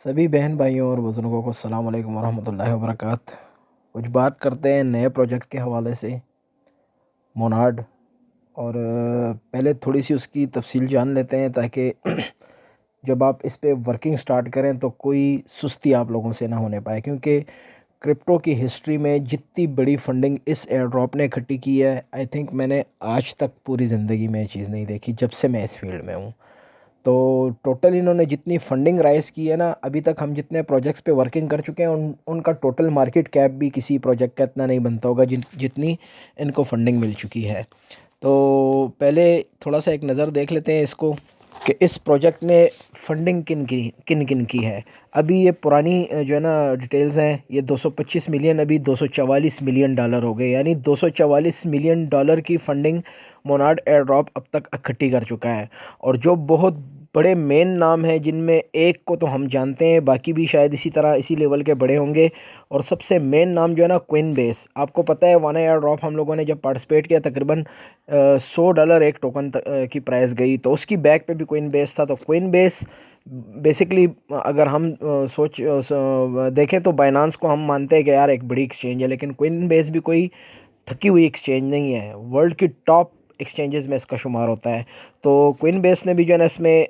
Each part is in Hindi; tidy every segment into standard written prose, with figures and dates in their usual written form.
सभी बहन भाइयों और बुज़ुर्गों को अस्सलाम वालेकुम वरहमतुल्लाहि वबरकात। कुछ बात करते हैं नए प्रोजेक्ट के हवाले से मोनार्ड। और पहले थोड़ी सी उसकी तफसील जान लेते हैं ताकि जब आप इस पे वर्किंग स्टार्ट करें तो कोई सुस्ती आप लोगों से ना होने पाए, क्योंकि क्रिप्टो की हिस्ट्री में जितनी बड़ी फंडिंग इस एयर ड्रॉप ने इकट्ठी की है, आई थिंक मैंने आज तक पूरी ज़िंदगी में ये चीज़ नहीं देखी जब से मैं इस फील्ड में हूँ। तो टोटल इन्होंने जितनी फंडिंग राइज की है ना, अभी तक हम जितने प्रोजेक्ट्स पे वर्किंग कर चुके हैं उनका टोटल मार्केट कैप भी किसी प्रोजेक्ट का इतना नहीं बनता होगा जितनी इनको फंडिंग मिल चुकी है। तो पहले थोड़ा सा एक नज़र देख लेते हैं इसको कि इस प्रोजेक्ट ने फंडिंग किन किन की है। अभी ये पुरानी जो है ना डिटेल्स हैं, ये 225 मिलियन अभी 244 मिलियन डॉलर हो गए, यानी 244 मिलियन डॉलर की फंडिंग मोनार्ड एयर ड्रॉप अब तक इकट्ठी कर चुका है। और जो बहुत बड़े मेन नाम हैं, जिनमें एक को तो हम जानते हैं, बाकी भी शायद इसी तरह इसी लेवल के बड़े होंगे। और सबसे मेन नाम जो है ना, क्विनबेस। आपको पता है वाना एयर ड्रॉप हम लोगों ने जब पार्टिसिपेट किया, तकरीबन $100 एक टोकन की प्राइस गई, तो उसकी बैक पे भी क्विनबेस था। तो क्विनबेस बेसिकली अगर हम देखें तो बाइनांस को हम मानते हैं कि यार एक बड़ी एक्सचेंज है, लेकिन क्विनबेस भी कोई थकी हुई एक्सचेंज नहीं है, वर्ल्ड की टॉप एक्सचेंजेस में इसका शुमार होता है। तो क्विनबेस ने भी जो है ना इसमें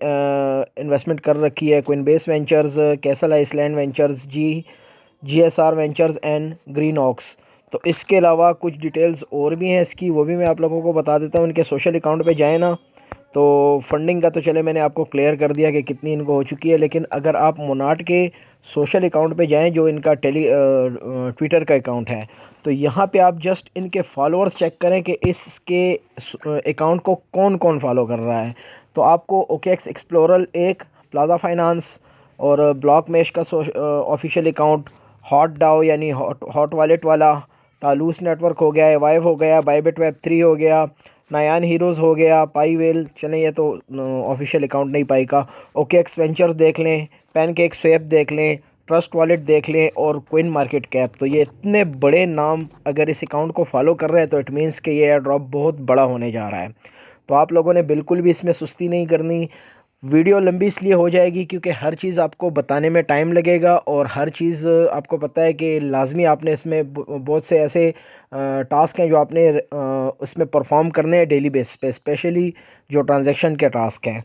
इन्वेस्टमेंट कर रखी है। Coinbase Ventures, Castle Island Ventures, GSR Ventures and Green Oaks. तो इसके अलावा कुछ डिटेल्स और भी हैं इसकी, वो भी मैं आप लोगों को बता देता हूँ। इनके सोशल अकाउंट पे जाए ना, तो फंडिंग का तो चले मैंने आपको क्लियर कर दिया कि कितनी इनको हो चुकी है, लेकिन अगर आप मोनार्ड के सोशल अकाउंट पे जाएं, जो इनका ट्विटर का अकाउंट है, तो यहाँ पे आप जस्ट इनके फॉलोअर्स चेक करें कि इसके अकाउंट को कौन कौन फॉलो कर रहा है। तो आपको ओकेएक्स एक्सप्लोरर एक, प्लाजा फाइनेंस और ब्लॉक मैश का ऑफिशियल अकाउंट, हॉट डाओ यानी हॉट वॉलेट वाला, तालूस नेटवर्क हो गया, वाइव हो गया, बाइबिट वेब 3 हो गया, नायान हीरोज़ हो गया, पाई वेल, चलें ये तो ऑफिशियल अकाउंट नहीं पाई का। ओकेएक्स वेंचर्स देख लें, पैनकेक स्वैप देख लें, ट्रस्ट वॉलेट देख लें और क्विन मार्केट कैप। तो ये इतने बड़े नाम अगर इस अकाउंट को फॉलो कर रहे हैं, तो इट मीन्स कि ये एयर ड्रॉप बहुत बड़ा होने जा रहा है। तो आप लोगों ने बिल्कुल भी इसमें सुस्ती नहीं करनी। वीडियो लंबी इसलिए हो जाएगी क्योंकि हर चीज़ आपको बताने में टाइम लगेगा, और हर चीज़ आपको पता है कि लाजमी आपने इसमें बहुत से ऐसे टास्क हैं जो आपने उसमें परफॉर्म करने हैं डेली बेसिस पे, स्पेशली जो ट्रांजैक्शन के टास्क हैं।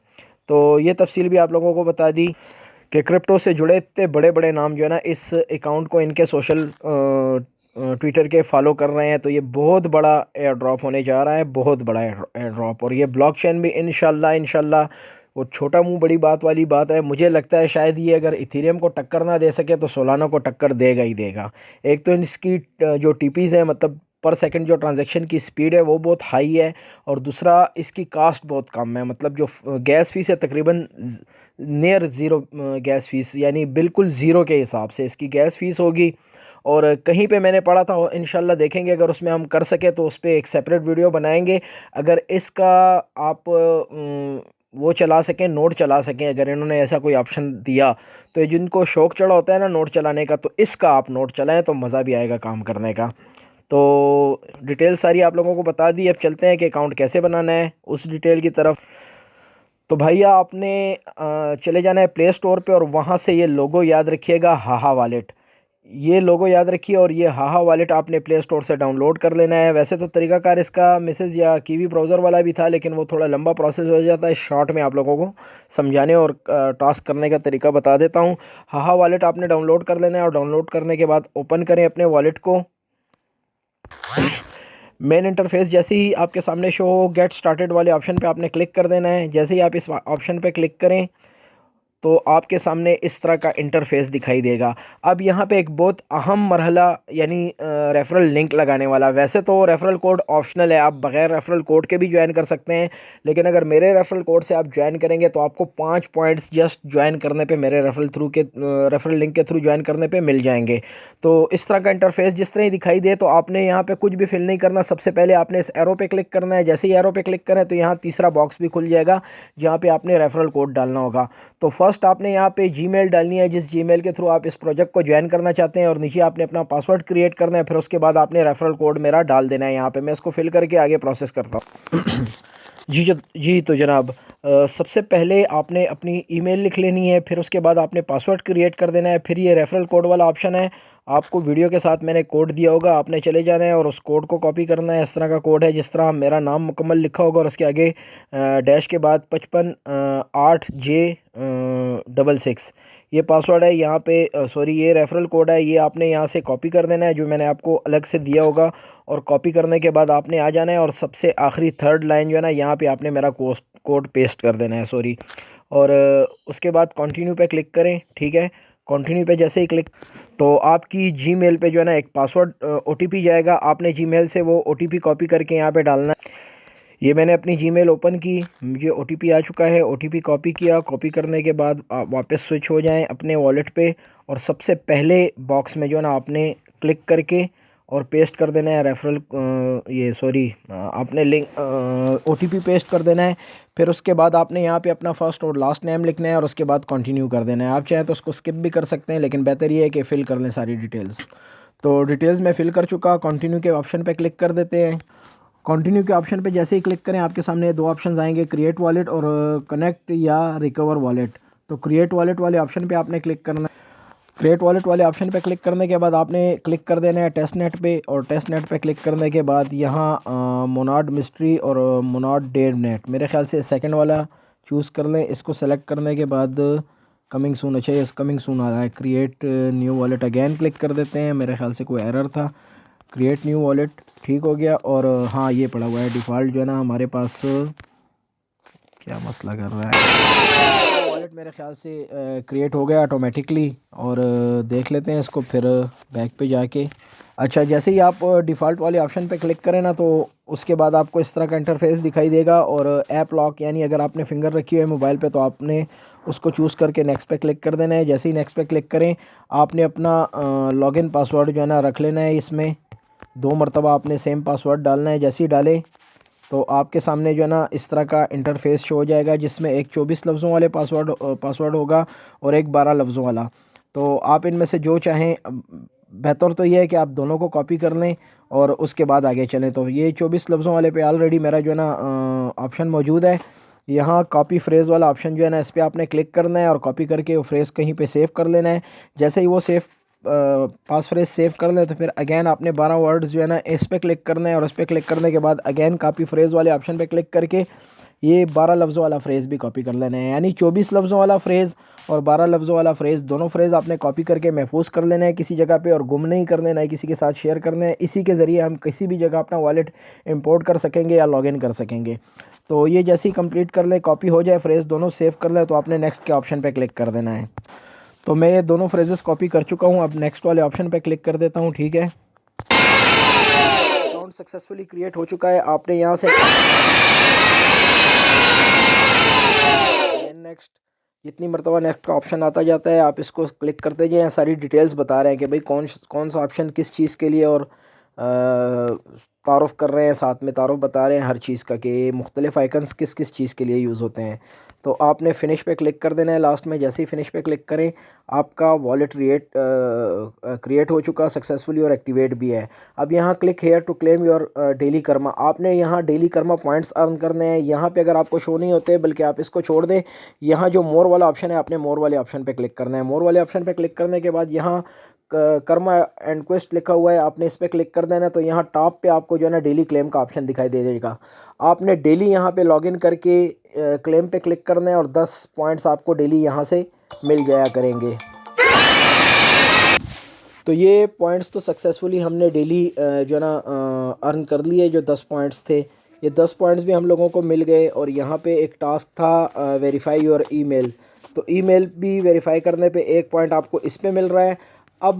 तो ये तफसील भी आप लोगों को बता दी कि क्रिप्टो से जुड़े इतने बड़े बड़े नाम जो है ना, इस अकाउंट को इनके सोशल ट्विटर के फॉलो कर रहे हैं। तो ये बहुत बड़ा एयर ड्रॉप होने जा रहा है, बहुत बड़ा एयर ड्रॉप। और ये ब्लॉकचेन भी इंशाल्लाह इंशाल्लाह, वो छोटा मुंह बड़ी बात वाली बात है, मुझे लगता है शायद ये अगर इथेरियम को टक्कर ना दे सके तो सोलाना को टक्कर देगा ही देगा। एक तो इसकी जो टीपीज़ है, मतलब पर सेकंड जो ट्रांजैक्शन की स्पीड है वो बहुत हाई है, और दूसरा इसकी कास्ट बहुत कम है। मतलब जो गैस फीस है तकरीबन नियर ज़ीरो गैस फीस, यानी बिल्कुल ज़ीरो के हिसाब से इसकी गैस फीस होगी। और कहीं पे मैंने पढ़ा था, इंशाल्लाह देखेंगे अगर उसमें हम कर सके तो उस पर एक सेपरेट वीडियो बनाएंगे। अगर इसका आप वो चला सकें, नोट चला सकें, अगर इन्होंने ऐसा कोई ऑप्शन दिया, तो जिनको शौक चढ़ा होता है ना नोट चलाने का, तो इसका आप नोट चलाएं तो मज़ा भी आएगा काम करने का। तो डिटेल सारी आप लोगों को बता दी। अब चलते हैं कि अकाउंट कैसे बनाना है उस डिटेल की तरफ। तो भैया आपने चले जाना है प्ले स्टोर पे, और वहाँ से ये लोगो याद रखिएगा, हाहा वॉलेट। ये लोगो याद रखिए, और ये हाहा वॉलेट आपने प्ले स्टोर से डाउनलोड कर लेना है। वैसे तो तरीकाकार इसका मैसेज या कीवी ब्राउज़र वाला भी था, लेकिन वो थोड़ा लंबा प्रोसेस हो जाता है। शॉर्ट में आप लोगों को समझाने और टास्क करने का तरीका बता देता हूँ। हाहा वॉलेट आपने डाउनलोड कर लेना है, और डाउनलोड करने के बाद ओपन करें अपने वॉलेट को। मेन इंटरफेस जैसे ही आपके सामने शो हो, गेट स्टार्टेड वाले ऑप्शन पे आपने क्लिक कर देना है। जैसे ही आप इस ऑप्शन पे क्लिक करें तो आपके सामने इस तरह का इंटरफेस दिखाई देगा। अब यहाँ पे एक बहुत अहम मरहला, यानी रेफरल लिंक लगाने वाला। वैसे तो रेफरल कोड ऑप्शनल है, आप बगैर रेफरल कोड के भी ज्वाइन कर सकते हैं, लेकिन अगर मेरे रेफरल कोड से आप ज्वाइन करेंगे तो आपको 5 पॉइंट्स जस्ट ज्वाइन करने पे, मेरे रेफरल लिंक के थ्रू ज्वाइन करने पे मिल जाएंगे। तो इस तरह का इंटरफेस जिस तरह ही दिखाई दे, तो आपने यहाँ पे कुछ भी फिल नहीं करना। सबसे पहले आपने इस एरो पे क्लिक करना है। जैसे ही एरो पे क्लिक करें तो यहाँ तीसरा बॉक्स भी खुल जाएगा, जहाँ पे आपने रेफरल कोड डालना होगा। तो फर्स्ट आपने यहाँ पे जीमेल डालनी है, जिस जीमेल के थ्रू आप इस प्रोजेक्ट को ज्वाइन करना चाहते हैं, और नीचे आपने अपना पासवर्ड क्रिएट करना है। फिर उसके बाद आपने रेफरल कोड मेरा डाल देना है। यहाँ पे मैं इसको फिल करके आगे प्रोसेस करता हूँ। जी तो जनाब, सबसे पहले आपने अपनी ईमेल लिख लेनी है, फिर उसके बाद आपने पासवर्ड क्रिएट कर देना है। फिर ये रेफरल कोड वाला ऑप्शन है, आपको वीडियो के साथ मैंने कोड दिया होगा, आपने चले जाना है और उस कोड को कॉपी करना है। इस तरह का कोड है जिस तरह मेरा नाम मुकम्मल लिखा होगा और उसके आगे डैश के बाद 55 8J 66 ये पासवर्ड है। यहाँ पे सॉरी, ये रेफरल कोड है, ये आपने यहाँ से कॉपी कर देना है जो मैंने आपको अलग से दिया होगा। और कॉपी करने के बाद आपने आ जाना है और सबसे आखिरी थर्ड लाइन जो है ना, यहाँ पे आपने मेरा कोड पेस्ट कर देना है, सॉरी। और उसके बाद कंटिन्यू पे क्लिक करें, ठीक है। कंटिन्यू पे जैसे ही क्लिक, तो आपकी जीमेल पे जो है ना एक पासवर्ड ओटीपी जाएगा, आपने जीमेल से वो ओटीपी कॉपी करके यहाँ पे डालना है। ये मैंने अपनी जीमेल ओपन की, मुझे ओटीपी आ चुका है, ओटीपी कॉपी किया। कॉपी करने के बाद आप वापस स्विच हो जाएं अपने वॉलेट पे और सबसे पहले बॉक्स में जो है ना आपने क्लिक करके और पेस्ट कर देना है रेफरल, ये सॉरी, आपने लिंक ओटीपी पेस्ट कर देना है। फिर उसके बाद आपने यहाँ पे अपना फर्स्ट और लास्ट नेम लिखना है और उसके बाद कंटिन्यू कर देना है। आप चाहें तो उसको स्किप भी कर सकते हैं, लेकिन बेहतर ये है कि फ़िल कर लें सारी डिटेल्स। तो डिटेल्स मैं फ़िल कर चुका, कंटिन्यू के ऑप्शन पे क्लिक कर देते हैं। कंटिन्यू के ऑप्शन पे जैसे ही क्लिक करें, आपके सामने दो ऑप्शन आएंगे, क्रिएट वॉलेट और कनेक्ट या रिकवर वॉलेट। तो क्रिएट वॉलेट वाले ऑप्शन पे आपने क्लिक करना है। क्रिएट वॉलेट वाले ऑप्शन पे क्लिक करने के बाद आपने क्लिक कर देना है टेस्ट नेट पे, और टेस्ट नेट पे क्लिक करने के बाद यहाँ मोनाड मिस्ट्री और मोनाड डेव नेट, मेरे ख्याल से सेकंड वाला चूज़ कर लें। इसको सेलेक्ट करने के बाद कमिंग सून, अच्छा ये कमिंग सून आ रहा है। Create new wallet again click कर देते हैं, मेरे ख्याल से कोई एरर था। क्रिएट न्यू वॉलेट ठीक हो गया। और हाँ, ये पड़ा हुआ है डिफ़ॉल्ट जो है ना हमारे पास, क्या मसला कर रहा है। वॉलेट मेरे ख्याल से क्रिएट हो गया ऑटोमेटिकली। और देख लेते हैं इसको फिर बैक पे जाके। अच्छा, जैसे ही आप डिफ़ॉल्ट वाले ऑप्शन पे क्लिक करें ना, तो उसके बाद आपको इस तरह का इंटरफेस दिखाई देगा। और ऐप लॉक, यानी अगर आपने फिंगर रखी हुई है मोबाइल पे, तो आपने उसको चूज़ करके नेक्स्ट पे क्लिक कर देना है। जैसे ही नेक्स्ट पे क्लिक करें, आपने अपना लॉगिन पासवर्ड जो है ना रख लेना है। इसमें 2 मरतबा आपने सेम पासवर्ड डालना है। जैसे ही डालें तो आपके सामने जो है ना इस तरह का इंटरफेस शो हो जाएगा, जिसमें एक 24 लफ्ज़ों वाले पासवर्ड होगा और एक 12 लफ्ज़ों वाला। तो आप इनमें से जो चाहें, बेहतर तो ये है कि आप दोनों को कॉपी कर लें और उसके बाद आगे चलें। तो ये 24 लफ्ज़ों वाले पे ऑलरेडी मेरा जो है ना ऑप्शन मौजूद है। यहाँ कॉपी फ्रेज़ वाला ऑप्शन जो है ना, इस पर आपने क्लिक करना है और कॉपी करके वो फ्रेज़ कहीं पे सेव कर लेना है। जैसे ही वो पास फ्रेज सेव कर ले, तो फिर अगेन आपने 12 वर्ड्स जो है ना इस पर क्लिक करना है और उस पर क्लिक करने के बाद अगेन कॉपी फ्रेज़ वाले ऑप्शन पे क्लिक करके ये 12 लफ्ज़ों वाला फ्रेज़ भी कॉपी कर लेना है। यानी 24 लफ्ज़ों वाला फ्रेज़ और 12 लफ्ज़ों वाला फ्रेज़, दोनों फ्रेज़ आपने कॉपी करके महफूज कर लेना है किसी जगह पे, और गुम नहीं करने, ना ही किसी के साथ शेयर करने हैं। इसी के ज़रिए हम किसी भी जगह अपना वॉलेट इंपोर्ट कर सकेंगे या लॉगिन कर सकेंगे। तो ये जैसे ही कंप्लीट कर ले, कॉपी हो जाए फ्रेज़, दोनों सेव कर ले, तो आपने नेक्स्ट के ऑप्शन पर क्लिक कर देना है। तो मैं ये दोनों फ्रेजेस कॉपी कर चुका हूँ, अब नेक्स्ट वाले ऑप्शन पे क्लिक कर देता हूँ, ठीक है। अकाउंट सक्सेसफुली क्रिएट हो चुका है। आपने यहाँ से नेक्स्ट, जितनी मरतबा नेक्स्ट का ऑप्शन आता जाता है आप इसको क्लिक करते जाएं। सारी डिटेल्स बता रहे हैं कि भाई कौन सा ऑप्शन किस चीज़ के लिए, और तारुफ कर रहे हैं, साथ में तारुफ बता रहे हैं हर चीज़ का कि मुख्तलिफ आइकन्स किस किस चीज़ के लिए यूज़ होते हैं। तो आपने फ़िनिश पे क्लिक कर देना है लास्ट में। जैसे ही फ़िनिश पे क्लिक करें, आपका वॉलेट क्रिएट हो चुका सक्सेसफुली और एक्टिवेट भी है। अब यहाँ click here to claim your daily karma, आपने यहाँ डेली कर्मा पॉइंट्स अर्न करने हैं। यहाँ पे अगर आपको शो नहीं होते, बल्कि आप इसको छोड़ दें, यहाँ जो मोर वाला ऑप्शन है, आपने मोर वाले ऑप्शन पे क्लिक करना है। मोर वाले ऑप्शन पे क्लिक करने के बाद यहाँ कर्मा एंड क्वेस्ट लिखा हुआ है, आपने इस पर क्लिक कर देना है। तो यहाँ टॉप पे आपको जो है ना डेली क्लेम का ऑप्शन दिखाई दे देगा। आपने डेली यहाँ पे लॉगिन करके क्लेम पे क्लिक करना है और 10 पॉइंट्स आपको डेली यहाँ से मिल जाया करेंगे। तो ये पॉइंट्स तो सक्सेसफुली हमने डेली जो है ना अर्न कर लिए, जो 10 पॉइंट्स थे, ये 10 पॉइंट्स भी हम लोगों को मिल गए। और यहाँ पे एक टास्क था वेरीफाई योर ईमेल, तो ईमेल भी वेरीफाई करने पे 1 पॉइंट आपको इस पे मिल रहा है। अब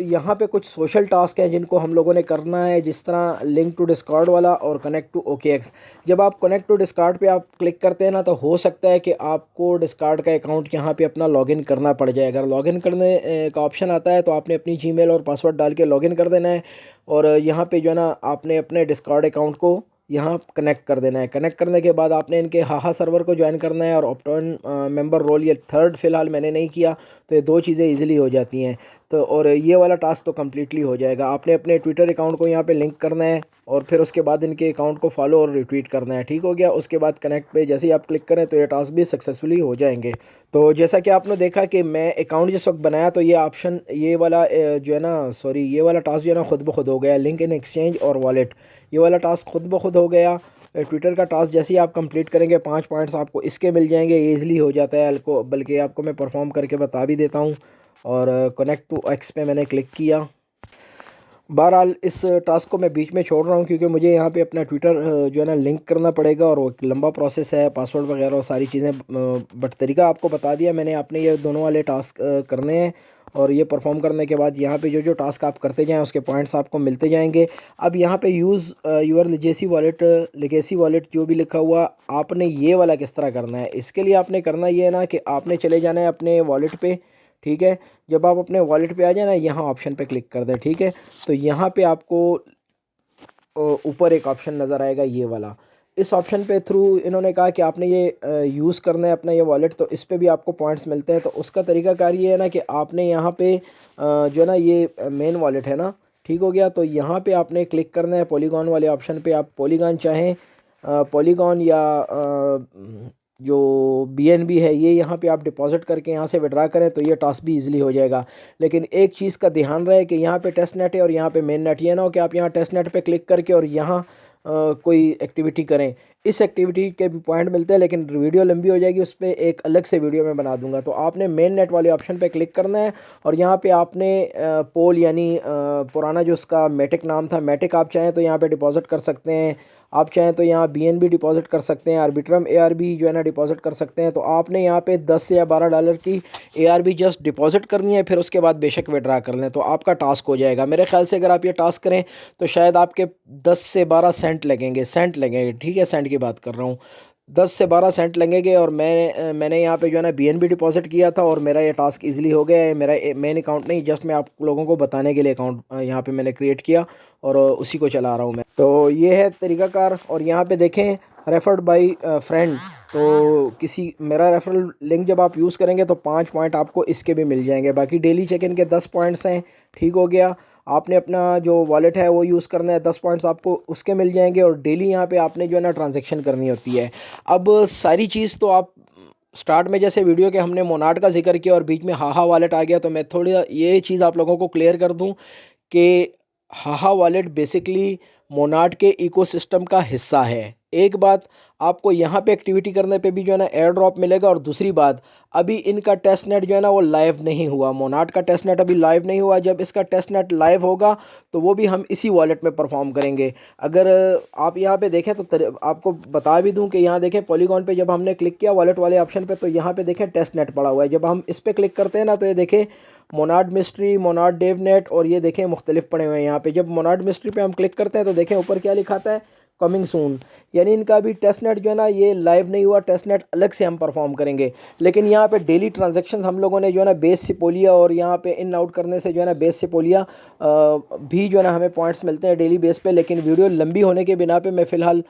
यहाँ पे कुछ सोशल टास्क हैं जिनको हम लोगों ने करना है, जिस तरह लिंक टू डिस्कॉर्ड वाला और कनेक्ट टू OKX। जब आप कनेक्ट टू डिस्कॉर्ड पे आप क्लिक करते हैं ना, तो हो सकता है कि आपको डिस्कॉर्ड का अकाउंट यहाँ पे अपना लॉगिन करना पड़ जाए। अगर लॉगिन करने का ऑप्शन आता है, तो आपने अपनी जीमेल और पासवर्ड डाल के लॉगिन कर देना है। और यहाँ पे जो है ना आपने अपने डिस्कॉर्ड अकाउंट को यहाँ कनेक्ट कर देना है। कनेक्ट करने के बाद आपने इनके हाहा सर्वर को ज्वाइन करना है और ऑप्टॉन मेंबर रोल, ये थर्ड फ़िलहाल मैंने नहीं किया, तो ये 2 चीज़ें इजीली हो जाती हैं। तो और ये वाला टास्क तो कम्प्लीटली हो जाएगा। आपने अपने ट्विटर अकाउंट को यहाँ पे लिंक करना है और फिर उसके बाद इनके अकाउंट को फॉलो और रिट्वीट करना है। ठीक हो गया। उसके बाद कनेक्ट पे जैसे ही आप क्लिक करें तो ये टास्क भी सक्सेसफुली हो जाएंगे। तो जैसा कि आपने देखा कि मैं अकाउंट जिस वक्त बनाया तो ये ऑप्शन ये वाला जो है ना, सॉरी, ये वाला टास्क जो है ना खुद ब खुद हो गया, लिंक इन एक्सचेंज और वॉलेट, ये वाला टास्क खुद ब खुद हो गया। ट्विटर का टास्क जैसे ही आप कंप्लीट करेंगे 5 पॉइंट्स आपको इसके मिल जाएंगे, ईज़िली हो जाता है। बल्कि आपको मैं परफॉर्म करके बता भी देता हूँ। और कनेक्ट टू एक्स पे मैंने क्लिक किया। बहरहाल इस टास्क को मैं बीच में छोड़ रहा हूँ क्योंकि मुझे यहाँ पे अपना ट्विटर जो है ना लिंक करना पड़ेगा और वो एक लंबा प्रोसेस है, पासवर्ड वगैरह और सारी चीज़ें। बट तरीका आपको बता दिया मैंने। आपने ये दोनों वाले टास्क करने हैं और ये परफॉर्म करने के बाद यहाँ पे जो जो टास्क आप करते जाएं उसके पॉइंट्स आपको मिलते जाएंगे। अब यहाँ पे यूज़ यूर लेगेसी वॉलेट जो भी लिखा हुआ, आपने ये वाला किस तरह करना है। इसके लिए आपने करना ये है ना कि आपने चले जाना है अपने वॉलेट पे। ठीक है। जब आप अपने वॉलेट पे आ जाए ना, यहाँ ऑप्शन पे क्लिक कर दें। ठीक है। तो यहाँ पे आपको ऊपर एक ऑप्शन नज़र आएगा ये वाला। इस ऑप्शन पे थ्रू इन्होंने कहा कि आपने ये यूज़ करना है अपना ये वॉलेट, तो इस पे भी आपको पॉइंट्स मिलते हैं। तो उसका तरीकाकार ये है ना कि आपने यहाँ पे जो है ना ये मेन वॉलेट है ना, ठीक हो गया। तो यहाँ पे आपने क्लिक करना है पॉलीगॉन वाले ऑप्शन पे। आप पॉलीगॉन चाहें, पॉलीगॉन या जो बीएनबी है, ये यहाँ पे आप डिपॉजिट करके यहाँ से विड्रा करें तो ये टास्क भी इजीली हो जाएगा। लेकिन एक चीज़ का ध्यान रहे कि यहाँ पे टेस्ट नेट है और यहाँ पे मेन नेट। ये ना हो कि आप यहाँ टेस्ट नेट पे क्लिक करके और यहाँ कोई एक्टिविटी करें। इस एक्टिविटी के भी पॉइंट मिलते हैं लेकिन वीडियो लंबी हो जाएगी, उस पर एक अलग से वीडियो में बना दूंगा। तो आपने मेन नेट वाले ऑप्शन पे क्लिक करना है और यहाँ पे आपने पोल यानी पुराना जो उसका मैटिक नाम था, मैटिक आप चाहें तो यहाँ पे डिपॉजिट कर सकते हैं। आप चाहें तो यहाँ बीएनबी डिपॉजिट कर सकते हैं, आर्बिट्रम एआरबी जो है ना डिपॉजिट कर सकते हैं। तो आपने यहाँ पे 10 से या $12 की एआरबी जस्ट डिपॉजिट करनी है, फिर उसके बाद बेशक विड्रा कर लें तो आपका टास्क हो जाएगा। मेरे ख्याल से अगर आप ये टास्क करें तो शायद आपके 10 से 12 सेंट लगेंगे। ठीक है, सेंट की बात कर रहा हूँ। 10 से 12 सेंट लगेंगे। और मैंने यहाँ पे जो है ना बीएनबी डिपॉजिट किया था और मेरा ये टास्क इजीली हो गया है। मेरा मेन अकाउंट नहीं, जस्ट मैं आप लोगों को बताने के लिए अकाउंट यहाँ पे मैंने क्रिएट किया और उसी को चला रहा हूँ मैं। तो ये है तरीकाकार। और यहाँ पे देखें रेफर्ड बाई फ्रेंड, तो किसी मेरा रेफरल लिंक जब आप यूज़ करेंगे तो 5 पॉइंट आपको इसके भी मिल जाएंगे। बाकी डेली चेक इन के 10 पॉइंट्स हैं। ठीक हो गया। आपने अपना जो वॉलेट है वो यूज़ करना है, 10 पॉइंट्स आपको उसके मिल जाएंगे। और डेली यहाँ पे आपने जो है ना ट्रांजैक्शन करनी होती है। अब सारी चीज़ तो आप स्टार्ट में जैसे वीडियो के हमने मोनाड का जिक्र किया और बीच में हाहा वॉलेट आ गया, तो मैं थोड़ी ये चीज़ आप लोगों को क्लियर कर दूं कि हाहा वॉलेट बेसिकली मोनाड के इकोसिस्टम का हिस्सा है। एक बात, आपको यहाँ पे एक्टिविटी करने पे भी जो है ना एयर ड्रॉप मिलेगा। और दूसरी बात, अभी इनका टेस्ट नेट जो है ना वो लाइव नहीं हुआ, मोनाड का टेस्ट नेट अभी लाइव नहीं हुआ। जब इसका टेस्ट नेट लाइव होगा तो वो भी हम इसी वॉलेट में परफॉर्म करेंगे। अगर आप यहाँ पे देखें तो आपको बता भी दूँ कि यहाँ देखें पॉलीगॉन पे जब हमने क्लिक किया वॉलेट वाले ऑप्शन पे, तो यहाँ पे देखें टेस्ट नेट पड़ा हुआ है। जब हम इस पर क्लिक करते हैं ना तो ये देखें monad mystery, monad dev net, और ये देखें मुख्तलिफ पड़े हुए हैं यहाँ पे। जब मोनाड मिस्ट्री पे हम क्लिक करते हैं तो देखें ऊपर क्या लिखा है, कमिंग सून। यानी इनका अभी टेस्ट नेट जो है ना ये लाइव नहीं हुआ, टेस्ट नेट अलग से हम परफॉर्म करेंगे। लेकिन यहाँ पे डेली ट्रांजैक्शंस हम लोगों ने जो है ना बेस सिपोलिया और यहाँ पे इन आउट करने से जो है ना बेस सिपोलिया भी जो है ना हमें पॉइंट्स मिलते हैं डेली बेस पे। लेकिन वीडियो लंबी होने के बिना पे मैं फ़िलहाल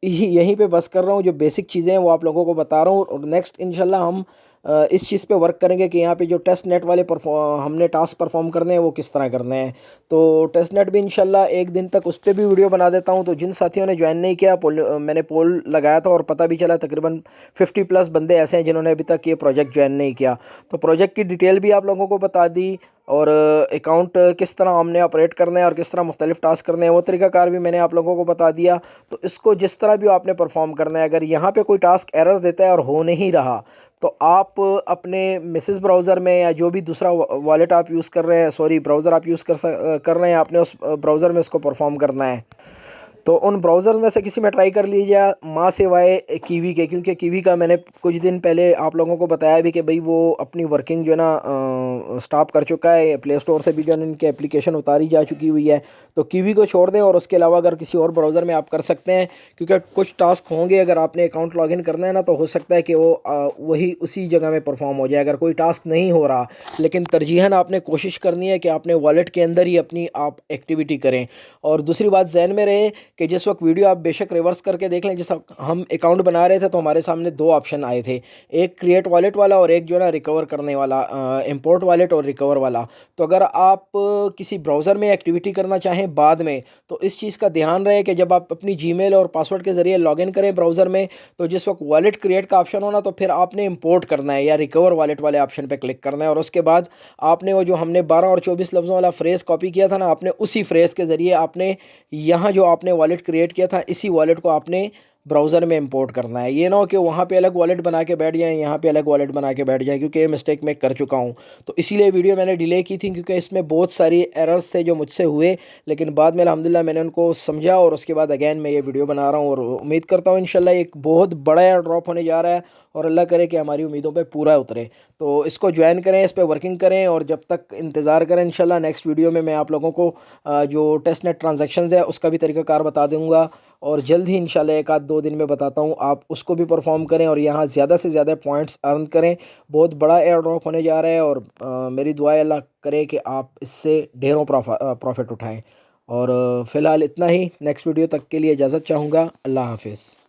यहीं पे बस कर रहा हूँ। जो बेसिक चीज़ें हैं वो आप लोगों को बता रहा हूँ और नेक्स्ट इंशाल्लाह हम इस चीज़ पे वर्क करेंगे कि यहाँ पे जो टेस्ट नेट वाले हमने टास्क परफॉर्म करने हैं वो किस तरह करने हैं। तो टेस्ट नेट भी इंशाल्लाह एक दिन तक उस पर भी वीडियो बना देता हूँ। तो जिन साथियों ने ज्वाइन नहीं किया, मैंने पोल लगाया था और पता भी चला तकरीबन 50+ बंदे ऐसे हैं जिन्होंने अभी तक ये प्रोजेक्ट ज्वाइन नहीं किया। तो प्रोजेक्ट की डिटेल भी आप लोगों को बता दी और अकाउंट किस तरह हमने ऑपरेट करना है और किस तरह मुख्तलिफ टास्क करने हैं वो तरीकाकार भी मैंने आप लोगों को बता दिया। तो इसको जिस तरह भी आपने परफॉर्म करना है, अगर यहाँ पे कोई टास्क एरर देता है और हो नहीं रहा तो आप अपने मिसेस ब्राउज़र में या जो भी दूसरा वॉलेट आप यूज़ कर रहे हैं, सॉरी ब्राउज़र आप यूज़ कर रहे हैं, आपने उस ब्राउज़र में इसको परफॉर्म करना है। तो उन ब्राउज़र में से किसी में ट्राई कर लीजिए माँ सिवाय कीवी के, क्योंकि कीवी का मैंने कुछ दिन पहले आप लोगों को बताया भी कि भाई वो अपनी वर्किंग जो है ना स्टॉप कर चुका है। प्ले स्टोर से भी जो है इनकी एप्लीकेशन उतारी जा चुकी हुई है। तो कीवी को छोड़ दें और उसके अलावा अगर किसी और ब्राउज़र में आप कर सकते हैं, क्योंकि कुछ टास्क होंगे अगर आपने अकाउंट लॉगिन करना है ना तो हो सकता है कि वो वही उसी जगह में परफॉर्म हो जाए अगर कोई टास्क नहीं हो रहा। लेकिन तरजीहन आपने कोशिश करनी है कि आपने वॉलेट के अंदर ही अपनी आप एक्टिविटी करें। और दूसरी बात जहन में रहे कि जिस वक्त वीडियो आप बेशक रिवर्स करके देख लें, जिस हम अकाउंट बना रहे थे तो हमारे सामने दो ऑप्शन आए थे, एक क्रिएट वॉलेट वाला और एक जो है ना रिकवर करने वाला, इंपोर्ट वॉलेट और रिकवर वाला। तो अगर आप किसी ब्राउज़र में एक्टिविटी करना चाहें बाद में, तो इस चीज़ का ध्यान रहे कि जब आप अपनी जीमेल और पासवर्ड के ज़रिए लॉगिन करें ब्राउज़र में, तो जिस वक्त वॉलेट क्रिएट का ऑप्शन होना, तो फिर आपने इंपोर्ट करना है या रिकवर वॉलेट वाले ऑप्शन पे क्लिक करना है, और उसके बाद आपने वो जो हमने 12 और 24 लफ्ज़ों वाला फ्रेज़ कॉपी किया था ना, आपने उसी फ्रेज़ के ज़रिए आपने यहाँ जो आपने वॉलेट क्रिएट किया था, इसी वॉलेट को आपने ब्राउज़र में इंपोर्ट करना है। ये ना हो कि वहाँ पे अलग वॉलेट बना के बैठ जाएँ, यहाँ पे अलग वॉलेट बना के बैठ जाएँ, क्योंकि ये मिस्टेक मैं कर चुका हूँ। तो इसीलिए वीडियो मैंने डिले की थी, क्योंकि इसमें बहुत सारी एरर्स थे जो मुझसे हुए, लेकिन बाद में अल्हम्दुलिल्लाह मैंने उनको समझा और उसके बाद अगेन मैं ये वीडियो बना रहा हूँ, और उम्मीद करता हूँ इंशाल्लाह एक बहुत बड़ा एयर ड्रॉप होने जा रहा है, और अल्लाह करे कि हमारी उम्मीदों पे पूरा उतरे। तो इसको ज्वाइन करें, इस पे वर्किंग करें, और जब तक इंतज़ार करें इंशाल्लाह नेक्स्ट वीडियो में मैं आप लोगों को जो टेस्ट नेट ट्रांजैक्शंस है उसका भी तरीक़ाकार बता दूँगा, और जल्द ही इंशाल्लाह 1 आध 2 दिन में बताता हूँ, आप उसको भी परफॉर्म करें और यहाँ ज़्यादा से ज़्यादा पॉइंट्स अर्न करें। बहुत बड़ा एयर ड्रॉप होने जा रहा है, और मेरी दुआ है अल्लाह करे कि आप इससे ढेरों प्रॉफिट उठाएँ। और फ़िलहाल इतना ही, नेक्स्ट वीडियो तक के लिए इजाज़त चाहूँगा। अल्लाह हाफ़िज़।